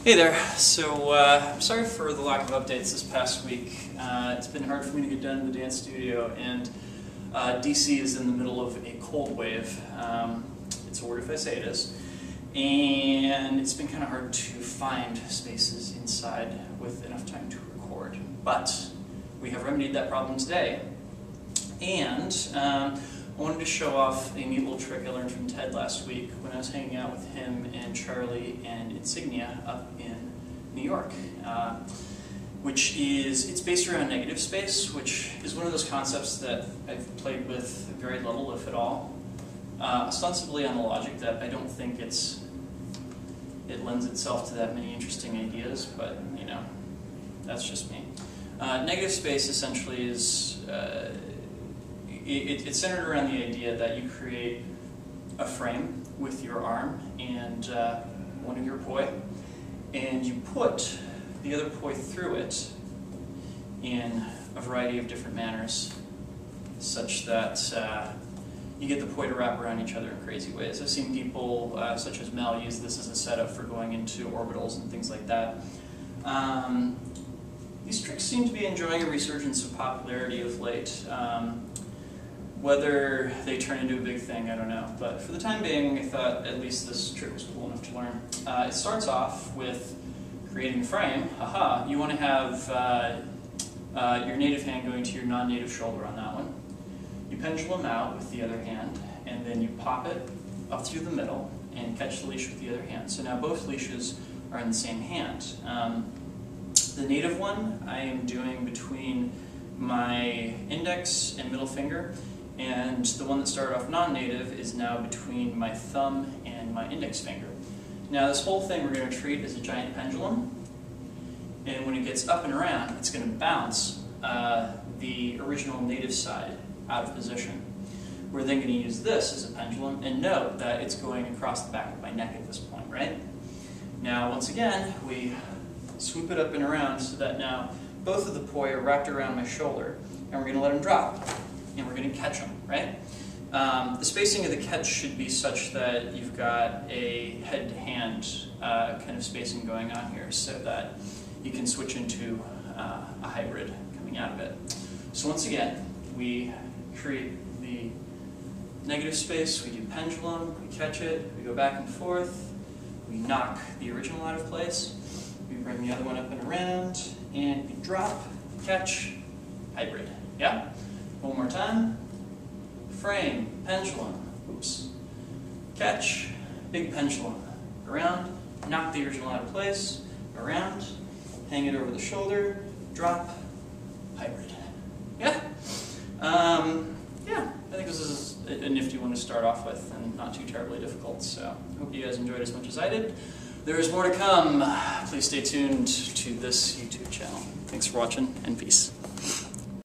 Hey there. So I'm sorry for the lack of updates this past week. It's been hard for me to get done in the dance studio, and DC is in the middle of a cold wave. It's a word if I say it is. And it's been kind of hard to find spaces inside with enough time to record. But we have remedied that problem today. And I wanted to show off a neat little trick I learned from Ted last week when I was hanging out with him and Charlie and Insignia up in New York. It's based around negative space, which is one of those concepts that I've played with very little, if at all. Ostensibly on the logic that I don't think it lends itself to that many interesting ideas, but you know, that's just me. Negative space essentially is it's centered around the idea that you create a frame with your arm and one of your poi, and you put the other poi through it in a variety of different manners, such that you get the poi to wrap around each other in crazy ways. I've seen people, such as Mel, use this as a setup for going into orbitals and things like that. These tricks seem to be enjoying a resurgence of popularity of late. Whether they turn into a big thing, I don't know. But for the time being, I thought at least this trick was cool enough to learn. It starts off with creating a frame. Haha, you want to have your native hand going to your non-native shoulder on that one. You pendulum out with the other hand, and then you pop it up through the middle and catch the leash with the other hand. So now both leashes are in the same hand. The native one I am doing between my index and middle finger, and the one that started off non-native is now between my thumb and my index finger. Now this whole thing we're going to treat as a giant pendulum, and when it gets up and around, it's going to bounce the original native side out of position. We're then going to use this as a pendulum, and note that it's going across the back of my neck at this point, right? Now once again, we swoop it up and around so that now both of the poi are wrapped around my shoulder, and we're going to let them drop, and we're going to catch them, right? The spacing of the catch should be such that you've got a head-to-hand kind of spacing going on here, so that you can switch into a hybrid coming out of it. So once again, we create the negative space, we do pendulum, we catch it, we go back and forth, we knock the original out of place, we bring the other one up and around, and we drop, catch, hybrid. Yeah? One more time. Frame, pendulum, oops. Catch, big pendulum. Around, knock the original out of place, around, hang it over the shoulder, drop, hybrid. Yeah? Yeah, I think this is a nifty one to start off with and not too terribly difficult, so I hope you guys enjoyed as much as I did. There is more to come. Please stay tuned to this YouTube channel. Thanks for watching, and peace.